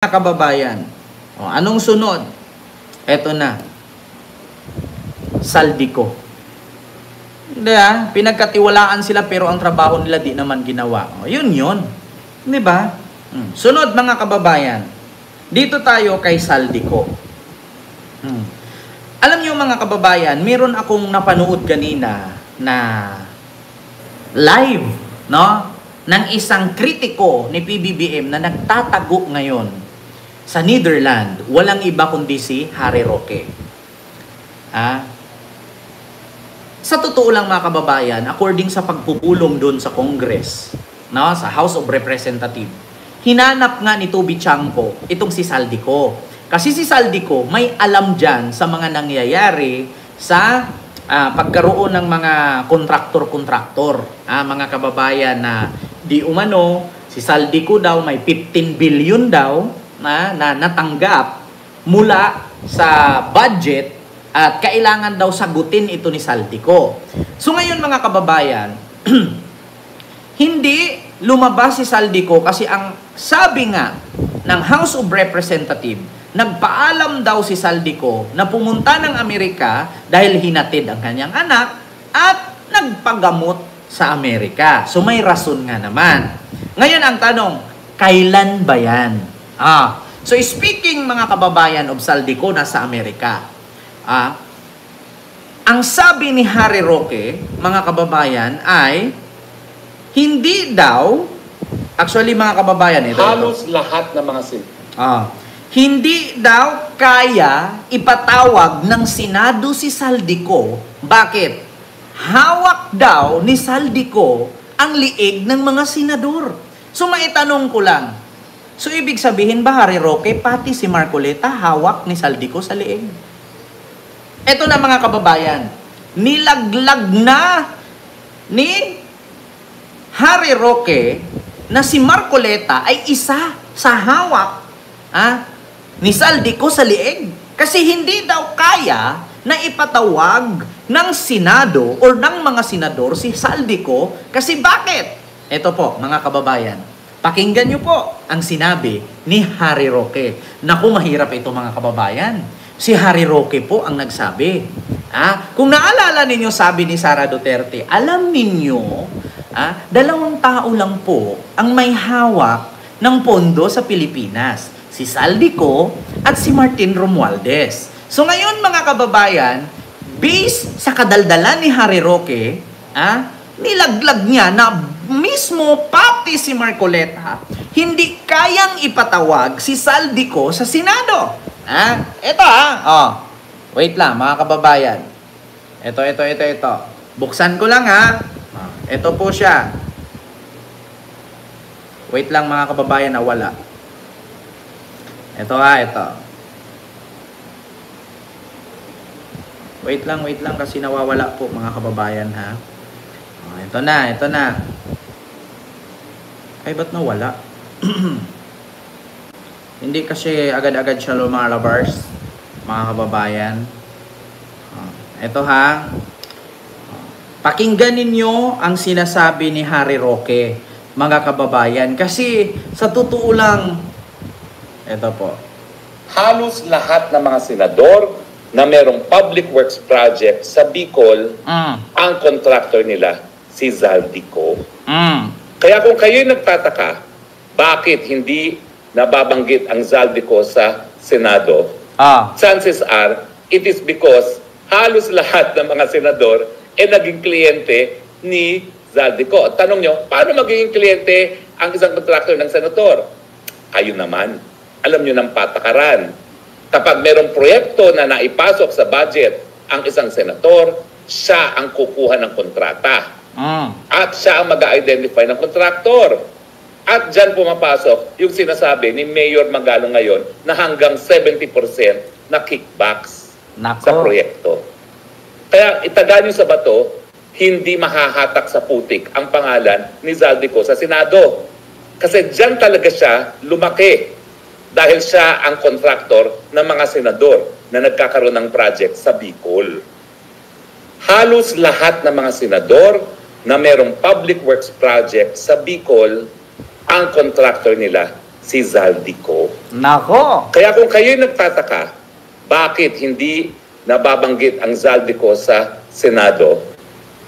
Mga kababayan, anong sunod? Eto na, Saldico. Hindi pinagkatiwalaan sila pero ang trabaho nila di naman ginawa. Yun. Di ba? Sunod mga kababayan, dito tayo kay Saldico. Alam niyo mga kababayan, meron akong napanood kanina na live, no? Ng isang kritiko ni PBBM na nagtatago ngayon sa Netherlands, walang iba kundi si Harry Roque. Sa totoo lang mga kababayan, according sa pagpupulong doon sa Congress, no, sa House of Representatives, hinanap nga ni Toby Chanko itong si Saldico. Kasi si Saldico may alam dyan sa mga nangyayari sa pagkaroon ng mga kontraktor, mga kababayan na di umano, si Saldico daw may 15 billion daw na natanggap mula sa budget at kailangan daw sagutin ito ni Saldico. So ngayon mga kababayan, hindi lumabas si Saldico kasi ang sabi nga ng House of Representatives, nagpaalam daw si Saldico na pumunta ng Amerika dahil hinatid ang kanyang anak at nagpagamot sa Amerika. So may rason nga naman. Ngayon ang tanong, kailan ba yan? So speaking mga kababayan of Saldico nasa Amerika, ang sabi ni Harry Roque, mga kababayan, ay hindi daw, actually mga kababayan, halos lahat ng mga hindi daw kaya ipatawag ng Senado si Saldico. Bakit? Hawak daw ni Saldico ang liig ng mga senador. So maitanong ko lang, so ibig sabihin ba Harry Roque, pati si Marcoleta hawak ni Saldico sa liig? Ito na mga kababayan, nilaglag na ni Harry Roque na si Marcoleta ay isa sa hawak ni Saldico sa liig. Kasi hindi daw kaya na ipatawag ng Senado or ng mga senador si Saldico. Kasi bakit? Ito po mga kababayan, pakinggan nyo po ang sinabi ni Harry Roque. Naku, mahirap ito mga kababayan. Si Harry Roque po ang nagsabi. Kung naalala ninyo, sabi ni Sara Duterte, alam ninyo, 2 tao lang po ang may hawak ng pondo sa Pilipinas. Si Saldico at si Martin Romualdez. So ngayon mga kababayan, based sa kadaldalan ni Harry Roque, nilaglag niya na mismo pati si Marcoleta hindi kayang ipatawag si Saldico sa Senado. Ito wait lang mga kababayan. Ito. Buksan ko lang Ito po siya. Wait lang mga kababayan, nawala. Ito. Wait lang kasi nawawala po mga kababayan Ito na. Ay, ba't nawala? Hindi kasi agad-agad siya lumalabas, mga kababayan. Ito Pakinggan ninyo ang sinasabi ni Harry Roque, mga kababayan. Kasi sa totoo lang, ito po. Halos lahat ng mga senador na merong public works project sa Bicol, ang contractor nila si Saldico. Kaya kung kayo'y nagtataka, bakit hindi nababanggit ang Saldico sa Senado? Chances are, it is because halos lahat ng mga senador naging kliyente ni Saldico. At tanong nyo, paano magiging kliyente ang isang contractor ng senador? Kayo naman, alam nyo ng patakaran. Kapag merong proyekto na naipasok sa budget ang isang senator, siya ang kukuha ng kontrata. At siya ang mag-identify ng kontraktor. At dyan pumapasok yung sinasabi ni Mayor Magalong ngayon na hanggang 70% na kickbacks sa proyekto. Kaya itagaan nyo sa bato, hindi mahahatak sa putik ang pangalan ni Saldico sa Senado. Kasi dyan talaga siya lumaki. Dahil siya ang kontraktor ng mga senador na nagkakaroon ng project sa Bicol. Halos lahat ng mga senador na merong public works project sa Bicol, ang kontraktor nila si Zaldico. Nako! Kaya kung kayo'y nagtataka, bakit hindi nababanggit ang Zaldico sa Senado,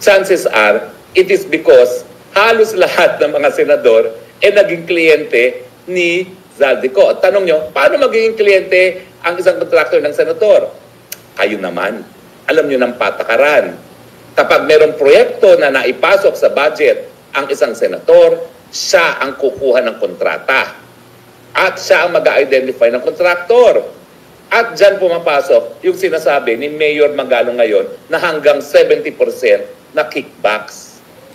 chances are, it is because halos lahat ng mga senador naging kliyente ni Zaldico. At tanong nyo, paano magiging kliyente ang isang kontraktor ng senador? Kayo naman. Alam nyo ng patakaran. Kapag merong proyekto na naipasok sa budget ang isang senator, siya ang kukuha ng kontrata. At siya ang mag-identify ng kontraktor. At dyan pumapasok yung sinasabi ni Mayor Magalong ngayon na hanggang 70% na kickbacks.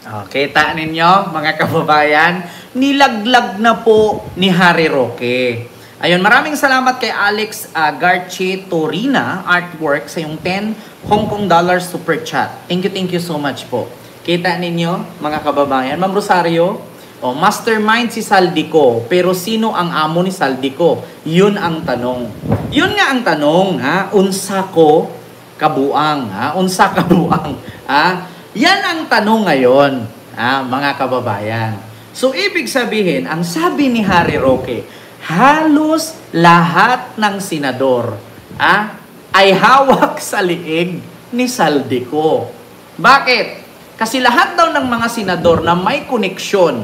Kita ninyo, mga kababayan, nilaglag na po ni Harry Roque. Ayun, maraming salamat kay Alex Garchi Torina Artwork sa yung 10 Hong Kong dollars super chat. Thank you so much po. Kita ninyo, mga kababayan. Ma'am Rosario, mastermind si Zaldico, pero sino ang amo ni Zaldico? Yun ang tanong. Yun nga ang tanong, ha? Unsa ko kabuang, ha? Unsa kabuang, ha? Yan ang tanong ngayon, mga kababayan. So, ibig sabihin, ang sabi ni Harry Roque, halos lahat ng senador ay hawak sa liig ni Zaldico. Bakit? Kasi lahat daw ng mga senador na may koneksyon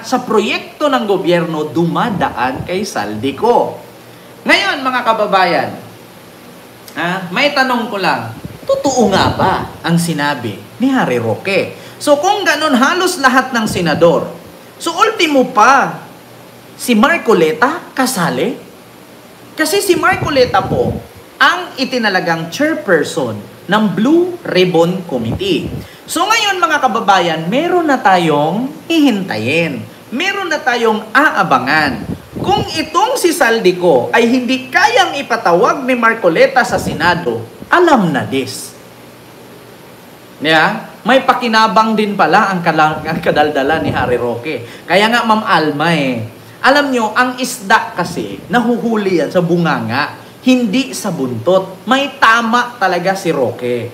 sa proyekto ng gobyerno dumadaan kay Zaldico. Ngayon, mga kababayan, may tanong ko lang, totoo nga ba ang sinabi ni Harry Roque? So kung ganun halos lahat ng senador, so ultimo pa, si Marcoleta kasali? Kasi si Marcoleta po ang itinalagang chairperson ng Blue Ribbon Committee. So ngayon mga kababayan, meron na tayong hihintayin. Meron na tayong aabangan. Kung itong si Zaldico ay hindi kayang ipatawag ni Marcoleta sa Senado, alam na this. Yeah? May pakinabang din pala ang kadaldala ni Harry Roque. Kaya nga Ma'am Alma alam nyo, ang isda kasi, nahuhuli yan sa bunganga, hindi sa buntot. May tama talaga si Roque.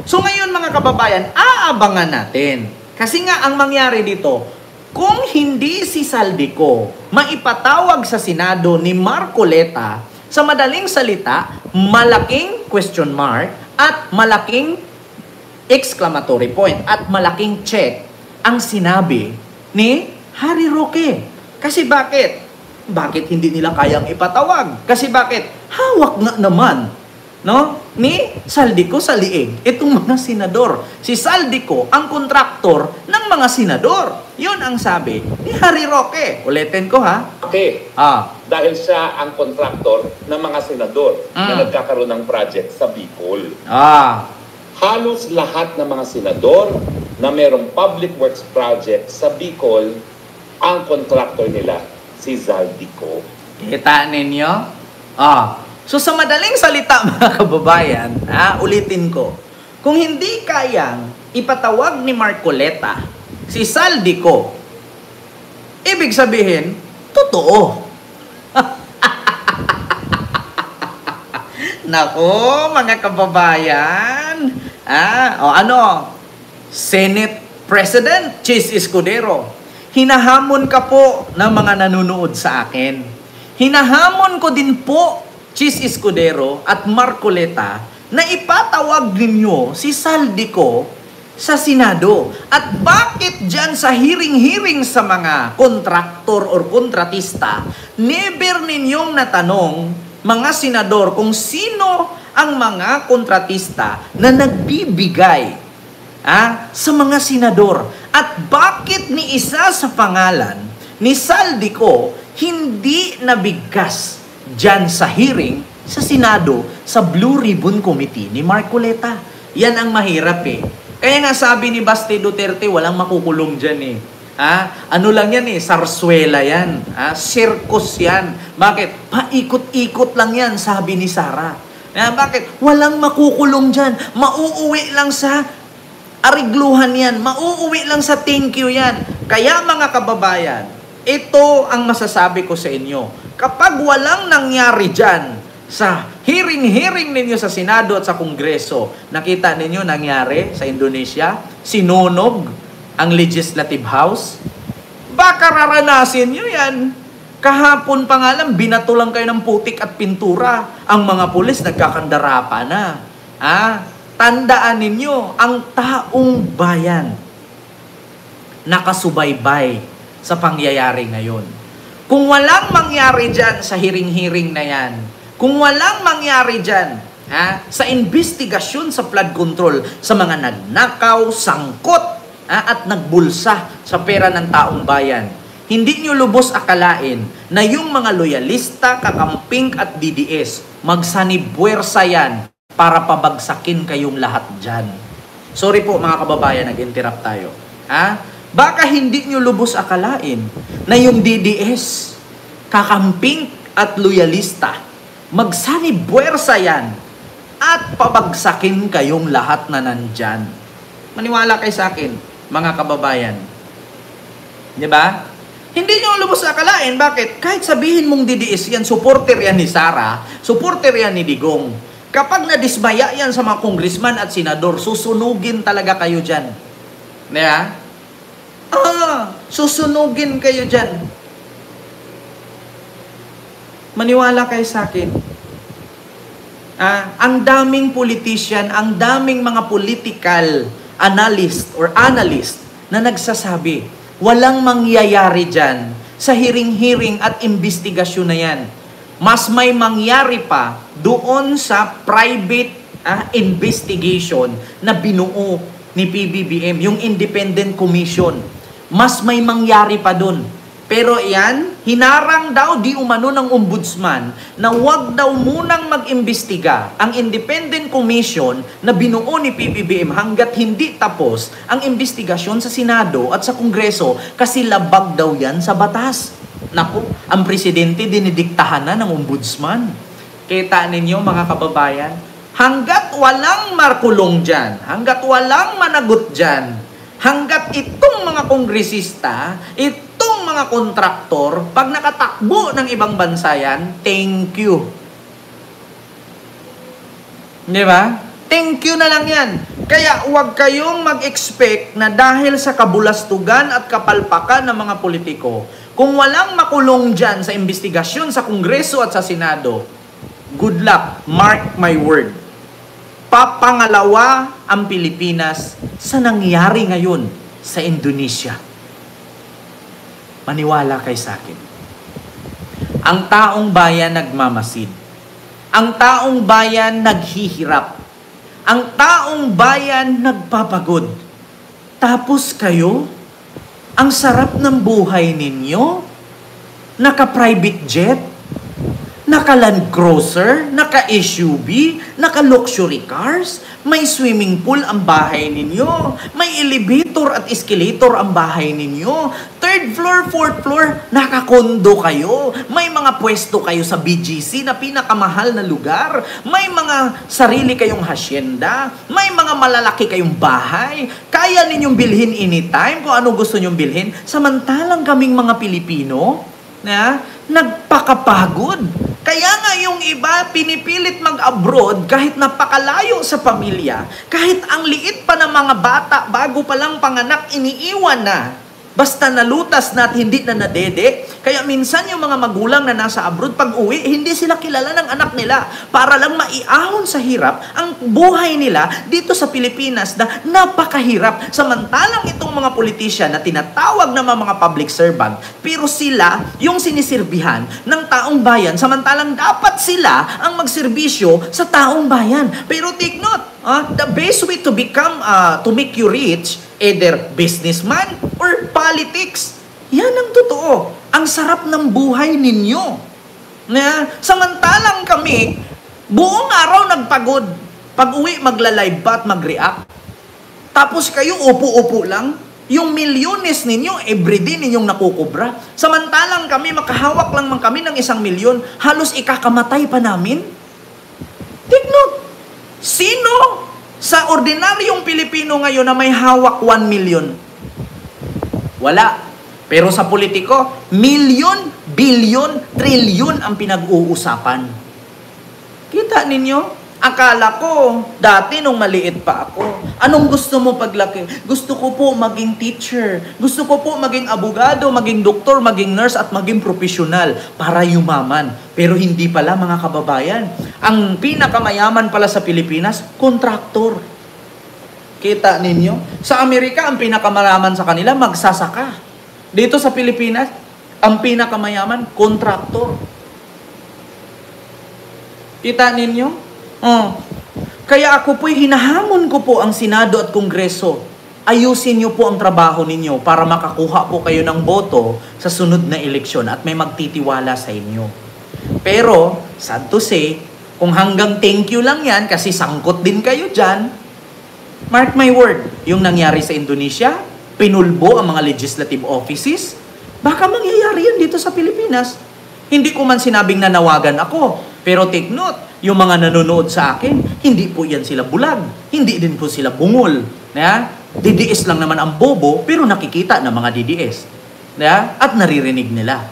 So ngayon mga kababayan, aabangan natin. Kasi nga ang mangyari dito, kung hindi si Zaldico maipatawag sa Senado ni Marcoleta, sa madaling salita, malaking question mark at malaking exclamatory point at malaking check ang sinabi ni Harry Roque. Kasi bakit? Bakit hindi nila kayang ipatawag? Kasi bakit? Hawak nga naman, no? Ni Zaldico sa liig itong mga senador. Si Zaldico ang kontraktor ng mga senador. Yun ang sabi ni Harry Roque. Ulitin ko ha. Okay. Dahil siya ang kontraktor ng mga senador na nagkakaroon ng project sa Bicol. Halos lahat ng mga senador na merong public works project sa Bicol, ang kontraktor nila si Zaldico. Kita ninyo? So sa madaling salita mga kababayan, ulitin ko. Kung hindi kayang ipatawag ni Marcoleta si Zaldico, ibig sabihin, totoo. Nako, mga kababayan. Senate President Chis Escudero, hinahamon ka po ng mga nanonood sa akin. Hinahamon ko din po, Chis Escudero at Marcoleta, na ipatawag ninyo si Zaldico sa Senado. At bakit dyan sa hearing sa mga kontraktor or kontratista, never ninyong natanong, mga senador, kung sino ang mga kontratista na nagbibigay sa mga senador? At bakit ni isa sa pangalan ni Zaldico hindi nabigkas dyan sa hearing sa Senado sa Blue Ribbon Committee ni Marcoleta? Yan ang mahirap Kaya nga sabi ni Basti Duterte, walang makukulong dyan Ano lang yan sarsuela yan. Circus yan. Bakit? Paikot-ikot lang yan, sabi ni Sara. Bakit? Walang makukulong dyan. Mauuwi lang sa arigluhan yan. Mauuwi lang sa thank you yan. Kaya mga kababayan, ito ang masasabi ko sa inyo. Kapag walang nangyari dyan sa hearing ninyo sa Senado at sa Kongreso, nakita ninyo nangyari sa Indonesia, sinunog ang Legislative House, baka raranasin nyo yan Kahapon pa nga lang, binato lang kayo ng putik at pintura. Ang mga pulis nagkakandarapa na. Tandaan ninyo, ang taong bayan nakasubaybay sa pangyayari ngayon. Kung walang mangyari dyan sa hiring-hiring na yan, kung walang mangyari dyan sa investigasyon sa flood control, sa mga nagnakaw, sangkot, at nagbulsa sa pera ng taong bayan, hindi nyo lubos akalain na yung mga loyalista, kakamping at DDS, magsanibwersa yan para pabagsakin kayong lahat dyan. Sorry po mga kababayan, nag-interrupt tayo. Baka hindi nyo lubos akalain na yung DDS, kakamping at loyalista, magsanibwersa yan at pabagsakin kayong lahat na nandyan. Maniwala kayo sa akin, mga kababayan. Di ba? Hindi nyo lubos akalain. Bakit? Kahit sabihin mong DDS yan, supporter yan ni Sara, supporter yan ni Digong. Kapag nadismaya yan sa mga congressman at senador, susunugin talaga kayo dyan. Di ba? Susunugin kayo dyan. Maniwala kayo sa akin. Ang daming politician, ang daming mga political analyst na nagsasabi, walang mangyayari dyan sa hiring-hiring at investigasyon na yan. Mas may mangyari pa doon sa private investigation na binuo ni PBBM, yung Independent Commission. Mas may mangyari pa doon. Pero yan, hinarang daw di umano ng ombudsman na wag daw munang mag-imbestiga ang Independent Commission na binuo ni PBBM hanggat hindi tapos ang investigasyon sa Senado at sa Kongreso kasi labag daw yan sa batas. Naku, ang presidente dinidiktahan na ng ombudsman. Kita ninyo mga kababayan, hanggat walang markulong dyan, hanggat walang managot dyan, hanggat itong mga kongresista, itong mga kontraktor, pag nakatakbo ng ibang bansa yan, thank you. Di ba? Thank you na lang yan. Kaya huwag kayong mag-expect na dahil sa kabulastugan at kapalpakan ng mga politiko, kung walang makulong dyan sa investigasyon sa Kongreso at sa Senado, good luck, mark my word. Papangalawa ang Pilipinas sa nangyari ngayon sa Indonesia. Maniwala kay sa akin. Ang taong bayan nagmamasid. Ang taong bayan naghihirap. Ang taong bayan nagpapagod. Tapos kayo, ang sarap ng buhay ninyo, naka-private jet, naka-Land Cruiser, naka-SUV, naka-luxury cars, may swimming pool ang bahay ninyo, may elevator at escalator ang bahay ninyo, third floor, fourth floor, naka-condo kayo, may mga pwesto kayo sa BGC na pinakamahal na lugar, may mga sarili kayong hacienda, may mga malalaki kayong bahay, kaya ninyong bilhin anytime kung ano gusto nyong bilhin, samantalang kaming mga Pilipino, nagpakapagod. Kaya nga yung iba pinipilit mag-abroad kahit napakalayo sa pamilya, kahit ang liit pa ng mga bata bago pa lang panganak iniiwan na. Basta nalutas na at hindi na nadede. Kaya minsan yung mga magulang na nasa abroad, pag uwi, hindi sila kilala ng anak nila para lang maiahon sa hirap ang buhay nila dito sa Pilipinas na napakahirap. Samantalang itong mga politician na tinatawag na mga public servant, pero sila yung sinisirbihan ng taong bayan, samantalang dapat sila ang magserbisyo sa taong bayan. Pero take note, the best way to become, to make you rich, either businessman or politics. Yan ang totoo. Ang sarap ng buhay ninyo. Samantalang kami, buong araw nagpagod. Pag-uwi, magla-live ba at mag-react? Tapos kayo, upo-upo lang. Yung milyones ninyo, everyday ninyong nakukubra. Samantalang kami, makahawak lang man kami ng 1 milyon, halos ikakamatay pa namin. Take note. Sino sa ordinaryong Pilipino ngayon na may hawak 1 million? Wala. Pero sa politiko, milyon, bilyon, trilyon ang pinag-uusapan. Kita ninyo? Akala ko, dati nung maliit pa ako, anong gusto mo paglaki? Gusto ko po maging teacher. Gusto ko po maging abogado, maging doktor, maging nurse, at maging profesional para yumaman. Pero hindi pala, mga kababayan. Ang pinakamayaman pala sa Pilipinas, kontraktor. Kita ninyo? Sa Amerika, ang pinakamayaman sa kanila, magsasaka. Dito sa Pilipinas, ang pinakamayaman, kontraktor. Kita ninyo? Kaya ako po'y hinahamon ko po ang Senado at Kongreso. Ayusin niyo po ang trabaho ninyo para makakuha po kayo ng boto sa sunod na eleksyon at may magtitiwala sa inyo. Pero, sad to say, kung hanggang thank you lang yan kasi sangkot din kayo dyan, mark my word, yung nangyari sa Indonesia, pinulbo ang mga legislative offices, baka mangyayari yan dito sa Pilipinas. Hindi ko man sinabing nanawagan ako, pero take note, yung mga nanonood sa akin, hindi po yan sila bulag. Hindi din po sila bungol. DDS lang naman ang bobo, pero nakikita ng mga DDS. At naririnig nila.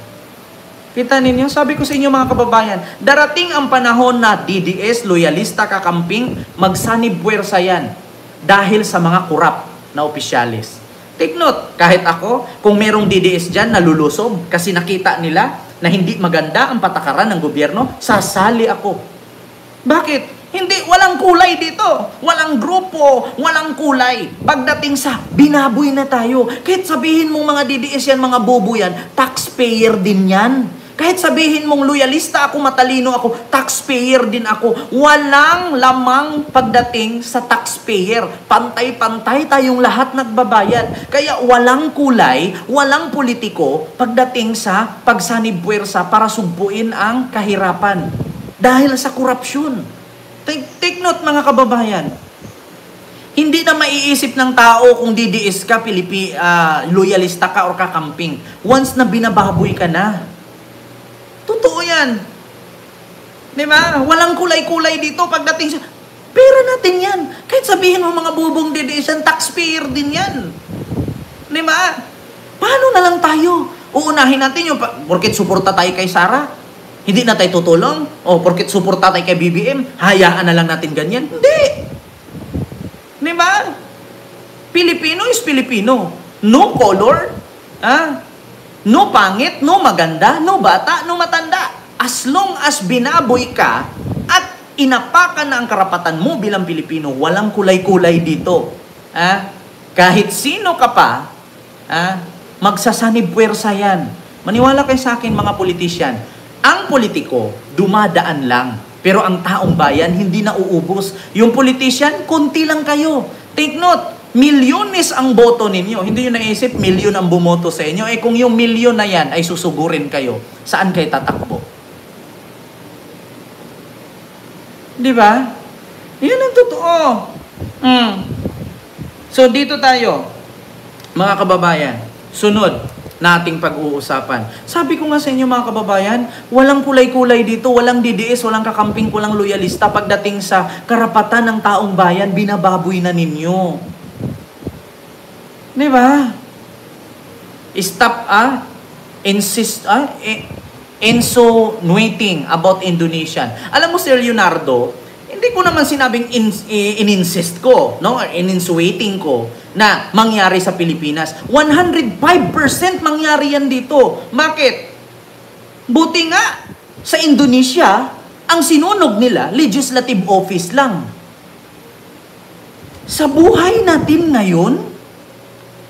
Kita ninyo? Sabi ko sa inyo mga kababayan, darating ang panahon na DDS, loyalista, kakamping, magsanib puwersa yan dahil sa mga kurap na opisyalis. Take note, kahit ako, kung merong DDS dyan, nalulusob kasi nakita nila na hindi maganda ang patakaran ng gobyerno, sasali ako. Bakit? Hindi, walang kulay dito. Walang grupo, walang kulay. Pagdating sa binaboy na tayo, kahit sabihin mong mga DDS yan, mga bobo yan, taxpayer din yan. Kahit sabihin mong loyalista ako, matalino ako, taxpayer din ako. Walang lamang pagdating sa taxpayer. Pantay-pantay tayong lahat nagbabayad. Kaya walang kulay, walang politiko pagdating sa pagsanib puwersa para sugpuin ang kahirapan. Dahil sa korupsyon. Take note mga kababayan. Hindi na maiisip ng tao kung DDS ka, loyalista ka or kakamping. Once na binababoy ka na. Totoo yan. Di ba? Walang kulay-kulay dito pagdating sa... Pera natin yan. Kahit sabihin mo mga bubong DDS yan, taxpayer din yan. Di ba? Paano na lang tayo? Uunahin natin yung... Porket suporta tayo kay Sara? Hindi na tayo tutulong? O, porket suporta tayo kay BBM, hayaan na lang natin ganyan? Hindi! Di ba? Pilipino is Pilipino. No color, no pangit, no maganda, no bata, no matanda. As long as binaboy ka at inapakan na ang karapatan mo bilang Pilipino, walang kulay-kulay dito. Kahit sino ka pa, magsasanib puwersa yan. Maniwala kayo sa akin mga politisyan. Ang politiko, dumadaan lang. Pero ang taong bayan, hindi na uubos. Yung politician, konti lang kayo. Take note, milyones ang boto ninyo. Hindi nyo naisip, milyon ang bumoto sa inyo. Kung yung milyon na yan ay susugurin kayo, saan kayo tatakbo? Di ba? Yan ang totoo. So, dito tayo, mga kababayan. Sunod nating pag-uusapan. Sabi ko nga sa inyo mga kababayan, walang kulay-kulay dito, walang DDS, walang kakamping, walang loyalista. Pagdating sa karapatan ng taong bayan, binababoy na ninyo. Di ba? Stop, insinuating about Indonesian. Alam mo, Sir Leonardo, hindi ko naman sinabing in-insist ko, no? In-insuating ko na mangyari sa Pilipinas. 105% mangyari yan dito. Bakit? Buti nga, sa Indonesia, ang sinunog nila, legislative office lang. Sa buhay natin ngayon,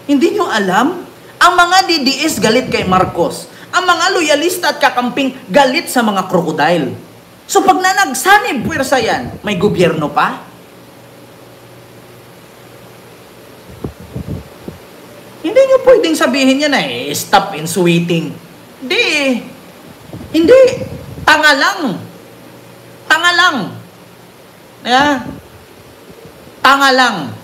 hindi nyo alam, ang mga DDS galit kay Marcos. Ang mga loyalista at kakamping galit sa mga krokodile. So pag nanagsanib puwersa yan, may gobyerno pa? Hindi nyo pwedeng sabihin yan stop insuating. Hindi. Tanga lang. Tanga lang.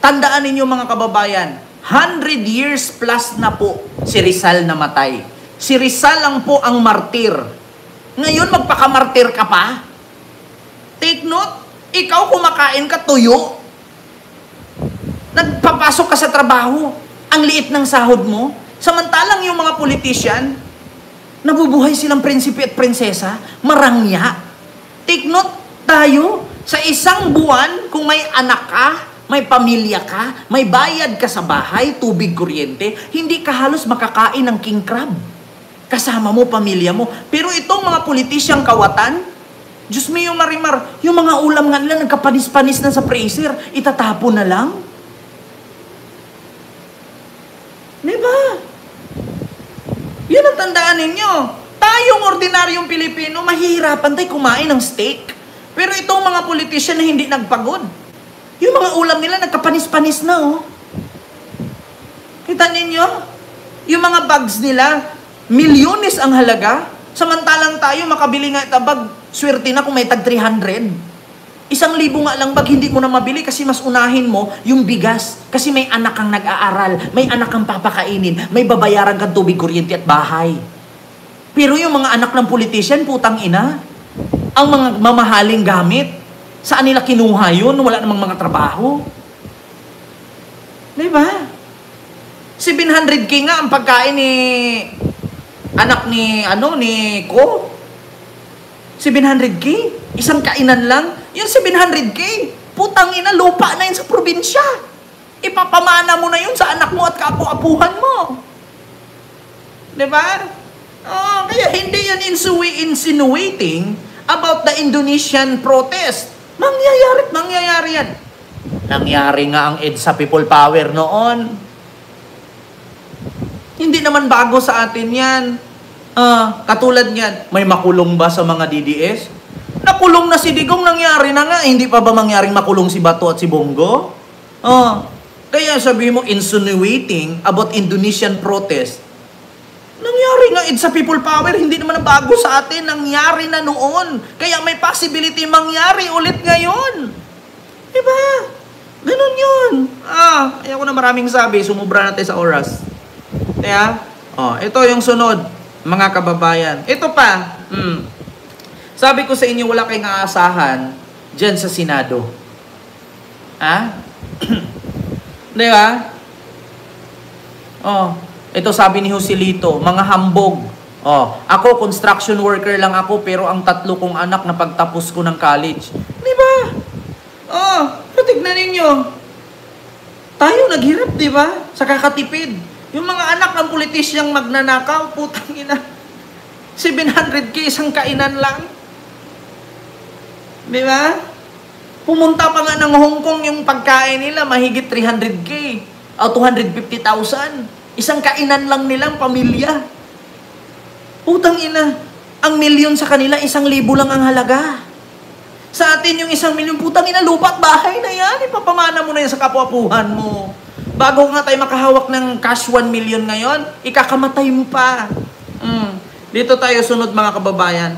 Tandaan ninyo mga kababayan, 100 years plus na po si Rizal namatay. Si Rizal lang po ang martir. Ngayon, magpakamartir ka pa? Take note, ikaw kumakain ka tuyo. Nagpapasok ka sa trabaho, ang liit ng sahod mo. Samantalang yung mga politician, nabubuhay silang prinsipe at prinsesa, marangya. Take note, tayo, Sa isang buwan, kung may anak ka, may pamilya ka, may bayad ka sa bahay, tubig, kuryente, hindi ka halos makakain ng king crab. Kasama mo, pamilya mo. Pero itong mga politisyang kawatan, Diyos mio marimar, yung mga ulam nga nila nagkapanis-panis na sa freezer, itatapon na lang. Diba? Yun ang tandaan ninyo. Tayong ordinaryong Pilipino, mahihirapan tayo kumain ng steak. Pero itong mga politisyan na hindi nagpagod, yung mga ulam nila nagkapanis-panis na, oh. Kita ninyo? Yung mga bags nila, milyones ang halaga. Samantalang tayo, makabili nga itabag, swerte na kung may tag 300. 1,000 nga lang bag, hindi mo na mabili kasi mas unahin mo yung bigas. Kasi may anak kang nag-aaral, may anak kang papakainin, may babayaran kang tubig, kuryente at bahay. Pero yung mga anak ng politician, putang ina, ang mga mamahaling gamit, saan nila kinuha yun? Wala namang mga trabaho. Diba? 700K nga ang pagkain ni anak ni Ko. 700K? Isang kainan lang? Yung 700K, putang ina, lupa na yun sa probinsya. Ipapamana mo na yun sa anak mo at kaapu-apuhan mo. Diba? Oh, kaya hindi yan insinuating about the Indonesian protest. Mangyayari yan. Nangyari nga ang EDSA People Power noon. Hindi naman bago sa atin yan. Katulad niyan, may makulong ba sa mga DDS? Nakulong na si Digong, nangyari na nga. Hindi pa ba mangyaring makulong si Bato at si Bongo? Kaya sabi mo, insinuating about Indonesian protest. Nangyari nga sa People Power, hindi naman bago sa atin. Nangyari na noon. Kaya may possibility mangyari ulit ngayon. Diba? Ganun yun. Ayaw ko na maraming sabi. Sumubra natin sa oras. Kaya, ito yung sunod, mga kababayan. Ito pa, sabi ko sa inyo, wala kayong aasahan dyan sa Senado. Di ba? Ito sabi ni Joselito, mga hambog. Ako, construction worker lang ako, pero ang 3 kong anak na pagtapos ko ng college. Di ba? Pero tignan ninyo. Tayo naghirap, di ba? Sa kakatipid. Yung mga anak ng politisyang magnanakaw, putang ina. 700K isang kainan lang. Di ba? Pumunta pa nga ng Hong Kong yung pagkain nila, mahigit 300K o 250,000. Isang kainan lang nilang pamilya. Putang ina. Ang milyon sa kanila, 1,000 lang ang halaga. Sa atin yung 1 milyon, putang ina, lupa at bahay na yan. Ipapamana mo na yan sa kapwapuhan mo. Bago nga tayo makahawak ng cash 1 million ngayon, ikakamatay mo pa. Dito tayo sunod mga kababayan.